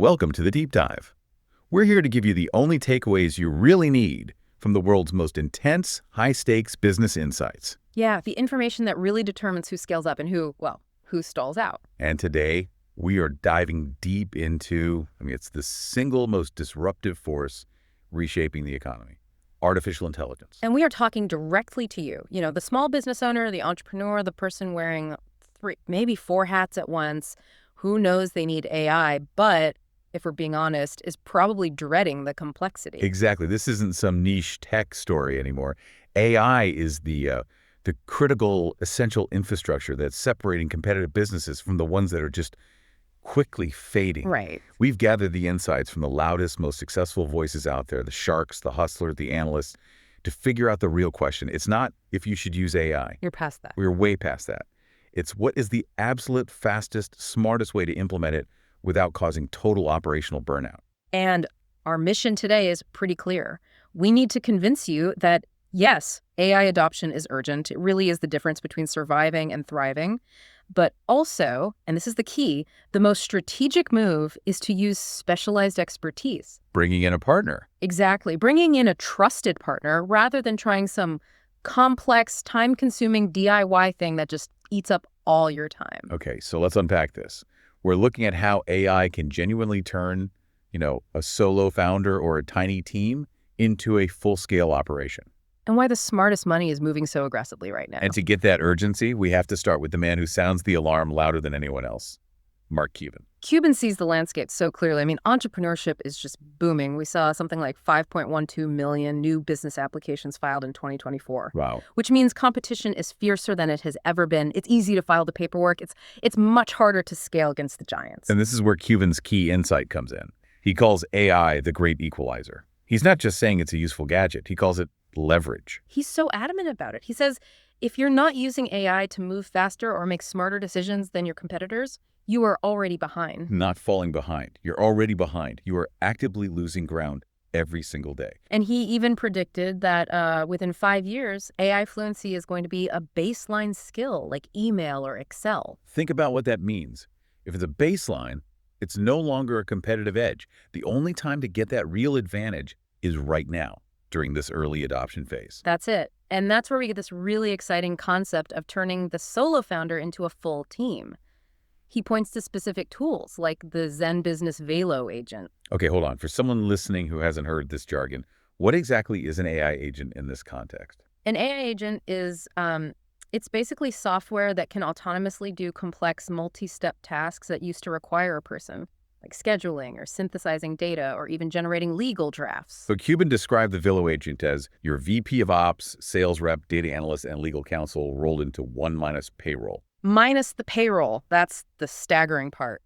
Welcome to the Deep Dive. We're here to give you the only takeaways you really need from the world's most intense, high-stakes business insights. Yeah, the information that really determines who scales up and who stalls out. And today, we are diving deep into, it's the single most disruptive force reshaping the economy: artificial intelligence. And we are talking directly to you. You know, the small business owner, the entrepreneur, the person wearing 3, maybe 4 hats at once, who knows they need AI, but if we're being honest, is probably dreading the complexity. Exactly. This isn't some niche tech story anymore. AI is the critical, essential infrastructure that's separating competitive businesses from the ones that are just quickly fading. Right. We've gathered the insights from the loudest, most successful voices out there, the sharks, the hustlers, the analysts, to figure out the real question. It's not if you should use AI. You're past that. We're way past that. It's what is the absolute fastest, smartest way to implement it without causing total operational burnout. And our mission today is pretty clear. We need to convince you that, yes, AI adoption is urgent. It really is the difference between surviving and thriving. But also, and this is the key, the most strategic move is to use specialized expertise. Bringing in a partner. Exactly. Bringing in a trusted partner rather than trying some complex, time-consuming DIY thing that just eats up all your time. Okay, so let's unpack this. We're looking at how AI can genuinely turn, a solo founder or a tiny team into a full-scale operation. And why the smartest money is moving so aggressively right now. And to get that urgency, we have to start with the man who sounds the alarm louder than anyone else, Mark Cuban. Cuban sees the landscape so clearly. I mean, entrepreneurship is just booming. We saw something like 5.12 million new business applications filed in 2024. Wow. Which means competition is fiercer than it has ever been. It's easy to file the paperwork. It's much harder to scale against the giants. And this is where Cuban's key insight comes in. He calls AI the Great Equalizer. He's not just saying it's a useful gadget. He calls it leverage. He's so adamant about it. He says, if you're not using AI to move faster or make smarter decisions than your competitors, you are already behind. Not falling behind. You're already behind. You are actively losing ground every single day. And he even predicted that within 5 years, AI fluency is going to be a baseline skill like email or Excel. Think about what that means. If it's a baseline, it's no longer a competitive edge. The only time to get that real advantage is right now, during this early adoption phase. That's it. And that's where we get this really exciting concept of turning the solo founder into a full team. He points to specific tools like the Zen Business Velo agent. Okay, hold on. For someone listening who hasn't heard this jargon, what exactly is an AI agent in this context? An AI agent is, it's basically software that can autonomously do complex multi-step tasks that used to require a person, like scheduling or synthesizing data or even generating legal drafts. So Cuban described the Velo agent as your VP of Ops, sales rep, data analyst, and legal counsel rolled into one minus payroll. Minus the payroll. That's the staggering part.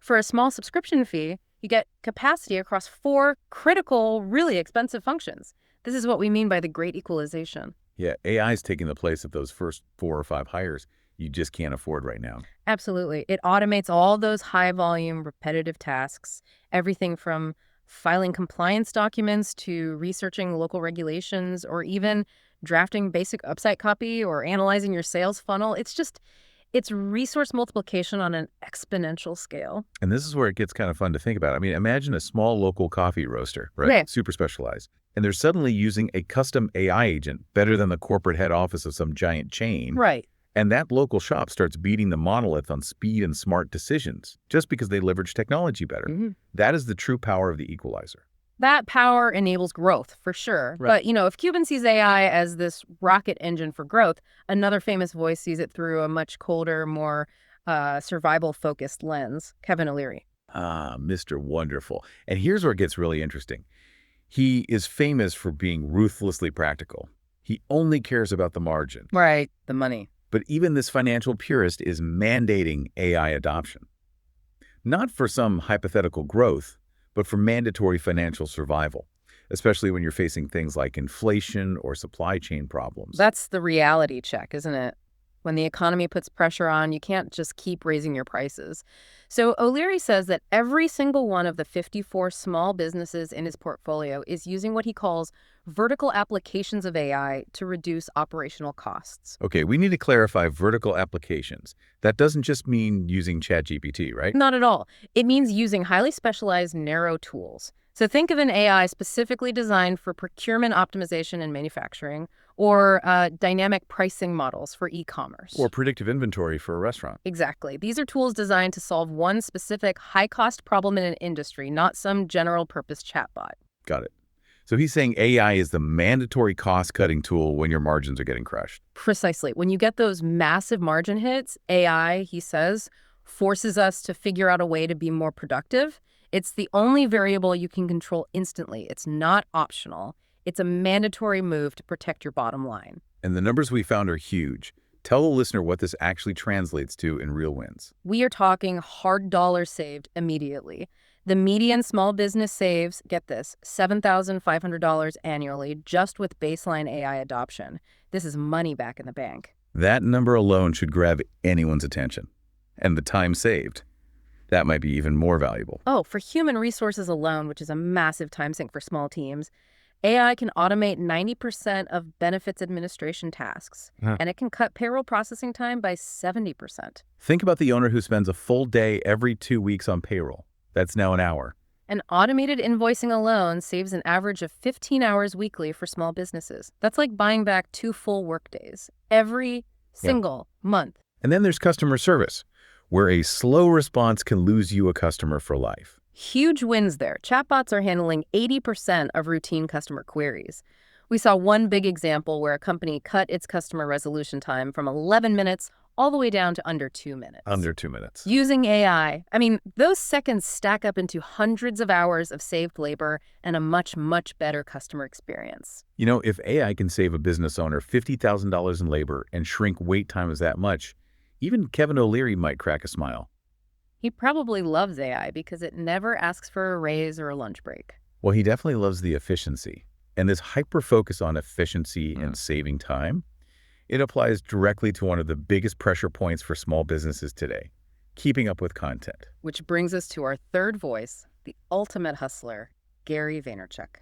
For a small subscription fee, you get capacity across 4 critical, really expensive functions. This is what we mean by the Great Equalization. Yeah, AI is taking the place of those first 4 or 5 hires you just can't afford right now. Absolutely. It automates all those high-volume, repetitive tasks, everything from filing compliance documents to researching local regulations or even drafting basic website copy or analyzing your sales funnel. It's resource multiplication on an exponential scale. And this is where it gets kind of fun to think about. I mean, imagine a small local coffee roaster, right? Yeah. Super specialized. And they're suddenly using a custom AI agent better than the corporate head office of some giant chain. Right. And that local shop starts beating the monolith on speed and smart decisions just because they leverage technology better. Mm-hmm. That is the true power of the equalizer. That power enables growth, for sure. Right. But, if Cuban sees AI as this rocket engine for growth, another famous voice sees it through a much colder, more survival-focused lens, Kevin O'Leary. Ah, Mr. Wonderful. And here's where it gets really interesting. He is famous for being ruthlessly practical. He only cares about the margin. Right, the money. But even this financial purist is mandating AI adoption. Not for some hypothetical growth, but for mandatory financial survival, especially when you're facing things like inflation or supply chain problems. That's the reality check, isn't it? When the economy puts pressure on, you can't just keep raising your prices. So O'Leary says that every single one of the 54 small businesses in his portfolio is using what he calls vertical applications of AI to reduce operational costs. Okay, we need to clarify vertical applications. That doesn't just mean using ChatGPT, right? Not at all. It means using highly specialized, narrow tools. So think of an AI specifically designed for procurement optimization and manufacturing, or dynamic pricing models for e-commerce. Or predictive inventory for a restaurant. Exactly. These are tools designed to solve one specific high-cost problem in an industry, not some general-purpose chatbot. Got it. So he's saying AI is the mandatory cost-cutting tool when your margins are getting crushed. Precisely. When you get those massive margin hits, AI, he says, forces us to figure out a way to be more productive. It's the only variable you can control instantly. It's not optional. It's a mandatory move to protect your bottom line. And the numbers we found are huge. Tell the listener what this actually translates to in real wins. We are talking hard dollars saved immediately. The median small business saves, get this, $7,500 annually just with baseline AI adoption. This is money back in the bank. That number alone should grab anyone's attention. And the time saved, that might be even more valuable. Oh, for human resources alone, which is a massive time sink for small teams, AI can automate 90% of benefits administration tasks, and it can cut payroll processing time by 70%. Think about the owner who spends a full day every 2 weeks on payroll. That's now an hour. And automated invoicing alone saves an average of 15 hours weekly for small businesses. That's like buying back 2 full workdays every single month. And then there's customer service, where a slow response can lose you a customer for life. Huge wins there. Chatbots are handling 80% of routine customer queries. We saw one big example where a company cut its customer resolution time from 11 minutes all the way down to under 2 minutes. Under 2 minutes. Using AI. I mean, those seconds stack up into hundreds of hours of saved labor and a much, much better customer experience. You know, if AI can save a business owner $50,000 in labor and shrink wait times that much, even Kevin O'Leary might crack a smile. He probably loves AI because it never asks for a raise or a lunch break. Well, he definitely loves the efficiency. And this hyper-focus on efficiency and saving time, it applies directly to one of the biggest pressure points for small businesses today, keeping up with content. Which brings us to our third voice, the ultimate hustler, Gary Vaynerchuk.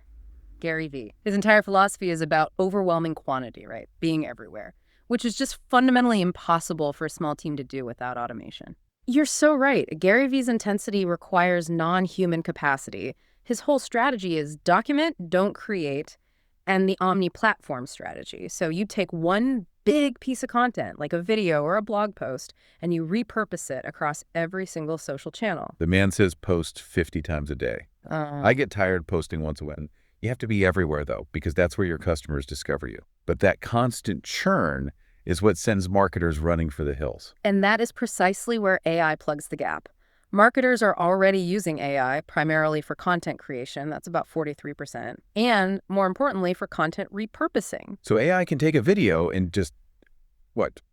Gary V. His entire philosophy is about overwhelming quantity, right? Being everywhere, which is just fundamentally impossible for a small team to do without automation. You're so right. Gary V's intensity requires non-human capacity. His whole strategy is document, don't create, and the omni-platform strategy. So you take one big piece of content, like a video or a blog post, and you repurpose it across every single social channel. The man says post 50 times a day. I get tired posting once a week. You have to be everywhere, though, because that's where your customers discover you. But that constant churn is what sends marketers running for the hills. And that is precisely where AI plugs the gap. Marketers are already using AI primarily for content creation, that's about 43%, and more importantly, for content repurposing. So AI can take a video and just,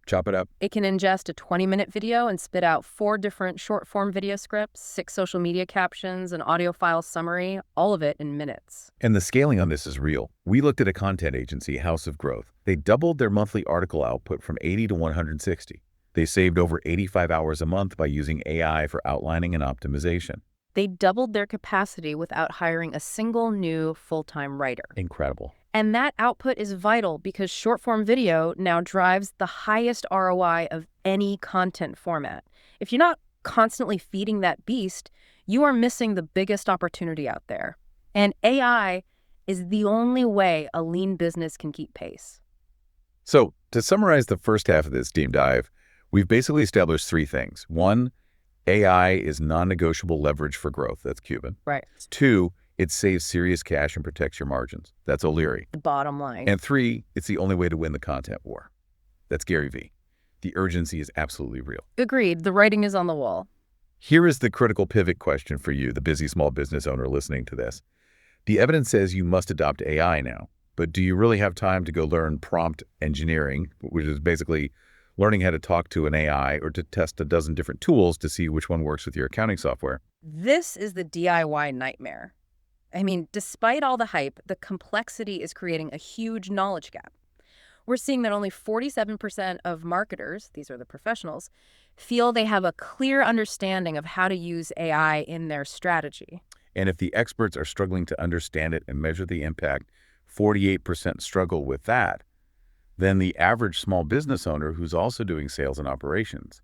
chop it up? It can ingest a 20-minute video and spit out 4 different short-form video scripts, 6 social media captions, an audio file summary, all of it in minutes. And the scaling on this is real. We looked at a content agency, House of Growth. They doubled their monthly article output from 80 to 160. They saved over 85 hours a month by using AI for outlining and optimization. They doubled their capacity without hiring a single new full-time writer. Incredible. And that output is vital because short-form video now drives the highest ROI of any content format. If you're not constantly feeding that beast, you are missing the biggest opportunity out there. And AI is the only way a lean business can keep pace. So, to summarize the first half of this deep dive, we've basically established 3 things. 1, AI is non-negotiable leverage for growth. That's Cuban. Right. 2, it saves serious cash and protects your margins. That's O'Leary. The bottom line. And 3, it's the only way to win the content war. That's Gary V. The urgency is absolutely real. Agreed. The writing is on the wall. Here is the critical pivot question for you, the busy small business owner listening to this. The evidence says you must adopt AI now, but do you really have time to go learn prompt engineering, which is basically learning how to talk to an AI or to test a dozen different tools to see which one works with your accounting software? This is the DIY nightmare. I mean, despite all the hype, the complexity is creating a huge knowledge gap. We're seeing that only 47% of marketers, these are the professionals, feel they have a clear understanding of how to use AI in their strategy. And if the experts are struggling to understand it and measure the impact, 48% struggle with that, then the average small business owner who's also doing sales and operations,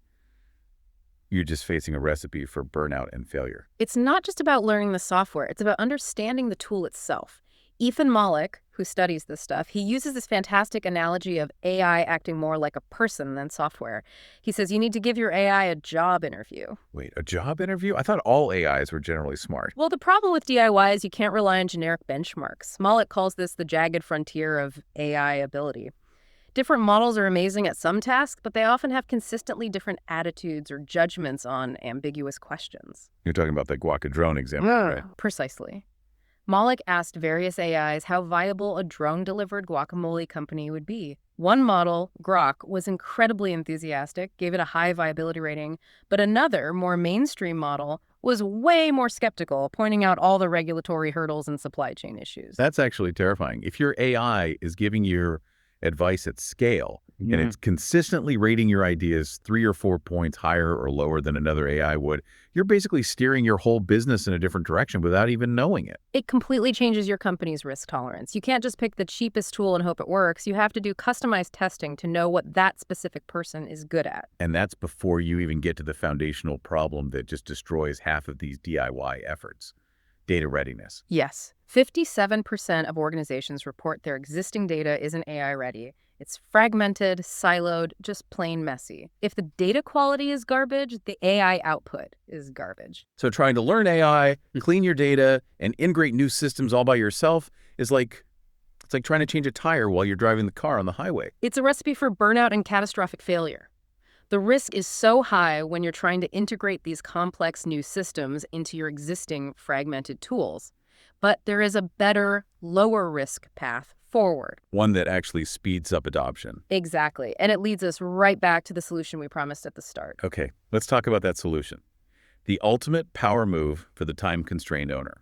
you're just facing a recipe for burnout and failure. It's not just about learning the software, it's about understanding the tool itself. Ethan Mollick, who studies this stuff, he uses this fantastic analogy of AI acting more like a person than software. He says you need to give your AI a job interview. Wait, a job interview? I thought all AIs were generally smart. Well, the problem with DIY is you can't rely on generic benchmarks. Mollick calls this the jagged frontier of AI ability. Different models are amazing at some tasks, but they often have consistently different attitudes or judgments on ambiguous questions. You're talking about the Guaca drone example, right? Precisely. Mollick asked various AIs how viable a drone-delivered guacamole company would be. One model, Grok, was incredibly enthusiastic, gave it a high viability rating, but another, more mainstream model, was way more skeptical, pointing out all the regulatory hurdles and supply chain issues. That's actually terrifying. If your AI is giving your advice at scale and it's consistently rating your ideas 3 or 4 points higher or lower than another AI would, you're basically steering your whole business in a different direction without even knowing it. It completely changes your company's risk tolerance. You can't just pick the cheapest tool and hope it works. You have to do customized testing to know what that specific person is good at. And that's before you even get to the foundational problem that just destroys half of these DIY efforts: data readiness. Yes, 57% of organizations report their existing data isn't AI ready. It's fragmented, siloed, just plain messy. If the data quality is garbage, the AI output is garbage. So trying to learn AI, clean your data, and integrate new systems all by yourself is it's like trying to change a tire while you're driving the car on the highway. It's a recipe for burnout and catastrophic failure. The risk is so high when you're trying to integrate these complex new systems into your existing fragmented tools. But there is a better, lower risk path forward. One that actually speeds up adoption. Exactly. And it leads us right back to the solution we promised at the start. Okay, let's talk about that solution. The ultimate power move for the time-constrained owner.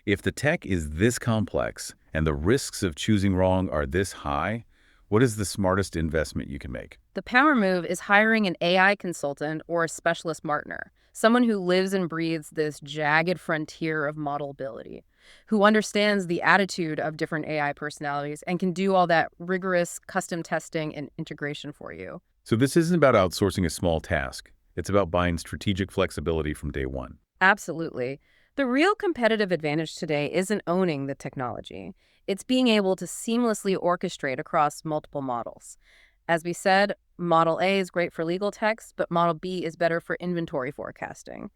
If the tech is this complex and the risks of choosing wrong are this high, what is the smartest investment you can make? The power move is hiring an AI consultant or a specialist partner, someone who lives and breathes this jagged frontier of modelability, who understands the attitude of different AI personalities and can do all that rigorous custom testing and integration for you. So this isn't about outsourcing a small task. It's about buying strategic flexibility from day one. Absolutely. The real competitive advantage today isn't owning the technology. It's being able to seamlessly orchestrate across multiple models. As we said, Model A is great for legal text, but Model B is better for inventory forecasting.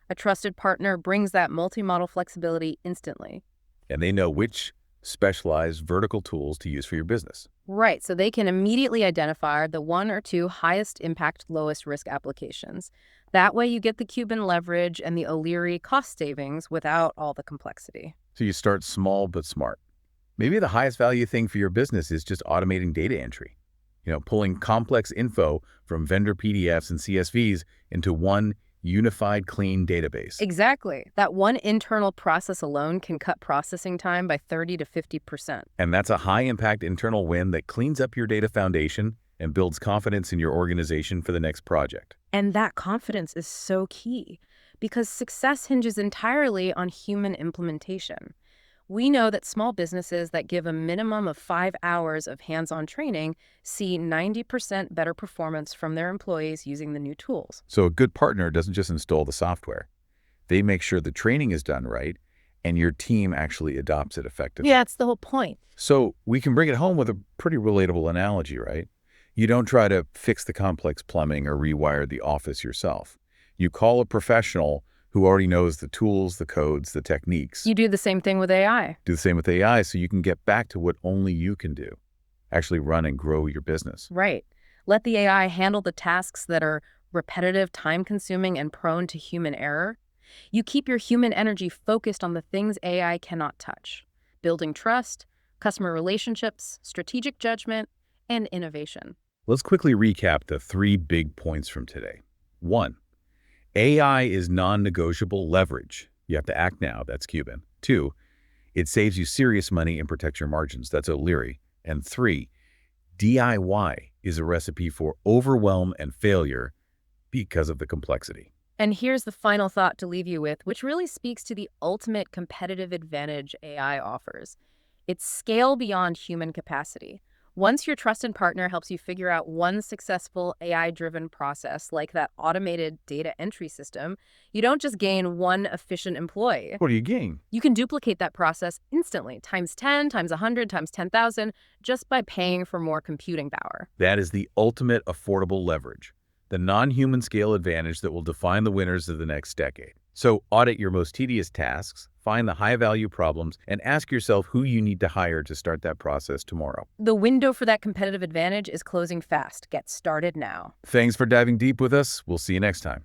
A trusted partner brings that multi-model flexibility instantly. And they know which specialized vertical tools to use for your business. Right, so they can immediately identify the 1 or 2 highest impact, lowest risk applications. That way you get the Cuban leverage and the O'Leary cost savings without all the complexity. So you start small but smart. Maybe the highest value thing for your business is just automating data entry. Pulling complex info from vendor PDFs and CSVs into one unified, clean database. Exactly. That one internal process alone can cut processing time by 30 to 50%. And that's a high-impact internal win that cleans up your data foundation and builds confidence in your organization for the next project. And that confidence is so key because success hinges entirely on human implementation. We know that small businesses that give a minimum of 5 hours of hands-on training see 90% better performance from their employees using the new tools. So a good partner doesn't just install the software. They make sure the training is done right and your team actually adopts it effectively. Yeah, that's the whole point. So we can bring it home with a pretty relatable analogy, right? You don't try to fix the complex plumbing or rewire the office yourself. You call a professional who already knows the tools, the codes, the techniques. You do the same thing with AI. Do the same with AI so you can get back to what only you can do. Actually run and grow your business. Right. Let the AI handle the tasks that are repetitive, time-consuming, and prone to human error. You keep your human energy focused on the things AI cannot touch. Building trust, customer relationships, strategic judgment, and innovation. Let's quickly recap the 3 big points from today. 1. AI is non-negotiable leverage. You have to act now. That's Cuban. 2. It saves you serious money and protects your margins. That's O'Leary. And 3. DIY is a recipe for overwhelm and failure because of the complexity. And here's the final thought to leave you with, which really speaks to the ultimate competitive advantage AI offers. It's scale beyond human capacity. Once your trusted partner helps you figure out one successful AI-driven process, like that automated data entry system, you don't just gain one efficient employee. What do you gain? You can duplicate that process instantly, times 10, times 100, times 10,000, just by paying for more computing power. That is the ultimate affordable leverage, the non-human scale advantage that will define the winners of the next decade. So audit your most tedious tasks, find the high-value problems, and ask yourself who you need to hire to start that process tomorrow. The window for that competitive advantage is closing fast. Get started now. Thanks for diving deep with us. We'll see you next time.